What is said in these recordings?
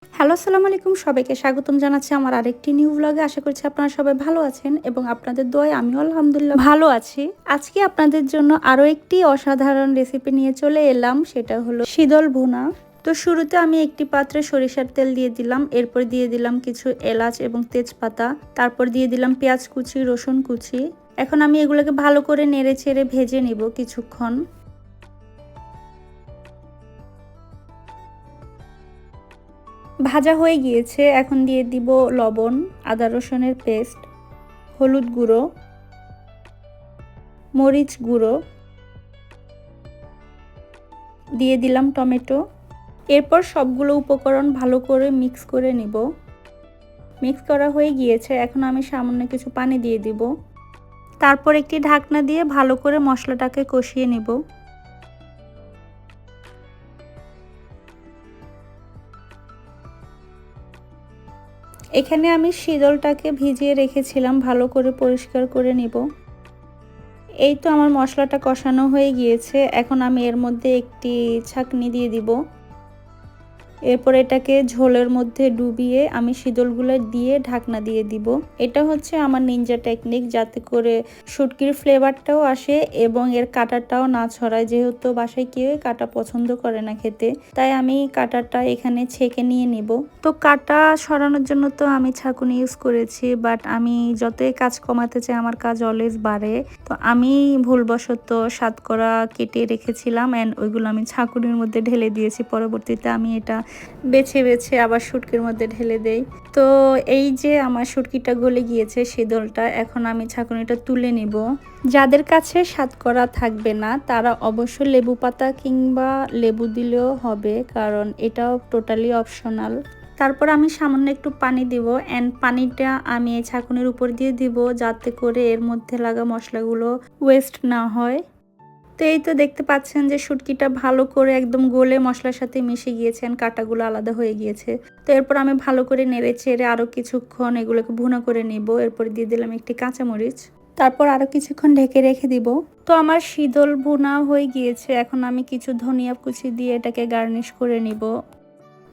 Hello, আসসালামু আলাইকুম। সবাইকে স্বাগতম জানাচ্ছি আমার আরেকটি নিউ ব্লগে। আশা করছি আপনারা সবাই ভালো আছেন এবং আপনাদের দোয়ায় আমিও আলহামদুলিল্লাহ ভালো আছি। আজকে আপনাদের জন্য আরও একটি অসাধারণ রেসিপি নিয়ে চলে এলাম, সেটা হলো শীতল ভুনা। তো শুরুতে আমি একটি পাত্রে সরিষার তেল দিয়ে দিলাম, এরপর দিয়ে দিলাম কিছু এলাচ এবং তেজপাতা, তারপর দিয়ে দিলাম পেঁয়াজ কুচি, রসুন কুচি। এখন আমি এগুলোকে ভালো করে নেড়ে চেড়ে ভেজে নিব কিছুক্ষণ। ভাজা হয়ে গিয়েছে, এখন দিয়ে দিব লবণ, আদা রসুনের পেস্ট, হলুদ গুঁড়ো, মরিচ গুঁড়ো, দিয়ে দিলাম টমেটো। এরপর সবগুলো উপকরণ ভালো করে মিক্স করে নিব। মিক্স করা হয়ে গিয়েছে, এখন আমি সামান্য কিছু পানি দিয়ে দিব। তারপর একটি ঢাকনা দিয়ে ভালো করে মশলাটাকে কষিয়ে নিব। এখানে আমি শীতলটাকে ভিজিয়ে রেখেছিলাম, ভালো করে পরিষ্কার করে নিব। এই তো আমার মশলাটা কষানো হয়ে গিয়েছে, এখন আমি এর মধ্যে একটি ছাঁকনি দিয়ে দিব। এরপর এটাকে ঝোলের মধ্যে ডুবিয়ে আমি শীতলগুলো দিয়ে ঢাকনা দিয়ে দিব। এটা হচ্ছে আমার নিনজা টেকনিক, যাতে করে শুটকির ফ্লেভারটাও আসে এবং এর কাঁটাটাও না ছড়ায়, যেহেতু বাসায় কেউই কাঁটা পছন্দ করে না খেতে, তাই আমি কাঁটাটা এখানে ছেঁকে নিয়ে নিব। তো কাঁটা সরানোর জন্য তো আমি ছাঁকুনি ইউজ করেছি, বাট আমি যতই কাজ কমাতে চাই আমার কাজ অলওয়েজ বাড়ে। তো আমি ভুলবশত সাতকরা কেটে রেখেছিলাম অ্যান্ড ওইগুলো আমি ছাঁকুনির মধ্যে ঢেলে দিয়েছি। পরবর্তীতে আমি এটা বেছে বেছে আবার শুটকির মধ্যে ঢেলে দেই। তো এই যে আমার শুটকিটা গলে গিয়েছে শীতলটা, এখন আমি ছাঁকুনিটা তুলে নিব। যাদের কাছে সাতকরা থাকবে না তারা অবশ্য লেবু পাতা কিংবা লেবু দিলেও হবে, কারণ এটাও টোটালি অপশনাল। তারপর আমি সামান্য একটু পানি দিব অ্যান্ড পানিটা আমি এই ছাঁকুনির উপর দিয়ে দিব, যাতে করে এর মধ্যে লাগা মশলাগুলো ওয়েস্ট না হয়। তো এই তো দেখতে পাচ্ছেন যে শুটকিটা ভালো করে একদম গলে মশলার সাথে মিশে গিয়েছে, কাঁটাগুলো আলাদা হয়ে গিয়েছে। তো এরপর আমি ভালো করে নেড়ে চেড়ে আরও কিছুক্ষণ এগুলোকে ভুনা করে নিব। এরপর দিয়ে দিলাম একটি কাঁচামরিচ, তারপর আরও কিছুক্ষণ ঢেকে রেখে দিব। তো আমার শীতল ভুনা হয়ে গিয়েছে, এখন আমি কিছু ধনিয়া কুচি দিয়ে এটাকে গার্নিশ করে নিব।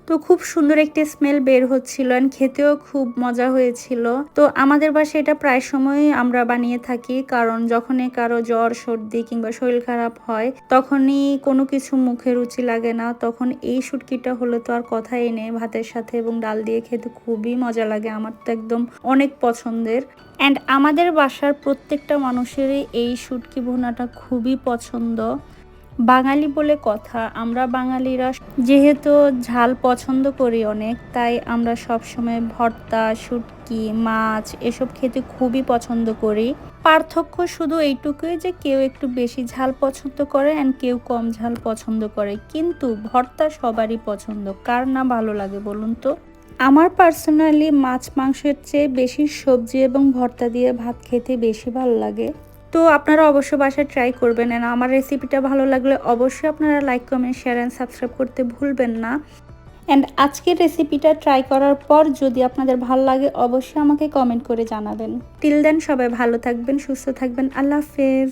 তো খুব সুন্দর একটি স্মেল বের হচ্ছিল অ্যান্ড খেতেও খুব মজা হয়েছিল। তো আমাদের বাসায় এটা প্রায় সময়ই আমরা বানিয়ে থাকি, কারণ যখনই কারো জ্বর সর্দি কিংবা শরীর খারাপ হয় তখনই কোনো কিছু মুখে রুচি লাগে না, তখন এই শুটকিটা হলে তো আর কথাই নেই। ভাতের সাথে এবং ডাল দিয়ে খেতে খুবই মজা লাগে, আমার তো একদম অনেক পছন্দের। অ্যান্ড আমাদের বাসার প্রত্যেকটা মানুষেরই এই শুটকি ভুনাটা খুবই পছন্দ। বাঙালি বলে কথা, আমরা বাঙালিরা যেহেতু ঝাল পছন্দ করি অনেক, তাই আমরা সবসময় ভর্তা, শুটকি, মাছ এসব খেতে খুবই পছন্দ করি। পার্থক্য শুধু এইটুকুই যে কেউ একটু বেশি ঝাল পছন্দ করে অ্যান্ড কেউ কম ঝাল পছন্দ করে, কিন্তু ভর্তা সবারই পছন্দ, কার না ভালো লাগে বলুন তো। আমার পার্সোনালি মাছ মাংসের চেয়ে বেশি সবজি এবং ভর্তা দিয়ে ভাত খেতে বেশি ভালো লাগে। তো আপনারা অবশ্যই বাসায় ট্রাই করবেন, আর আমার রেসিপিটা ভালো লাগলে অবশ্যই আপনারা like, comment, share and subscribe করতে ভুলবেন না। অ্যান্ড আজকের রেসিপিটা ট্রাই করার পর যদি আপনাদের ভালো লাগে অবশ্যই আমাকে কমেন্ট করে জানাবেন। টিল দেন সবাই ভালো থাকবেন, সুস্থ থাকবেন। আল্লাহ হাফেজ।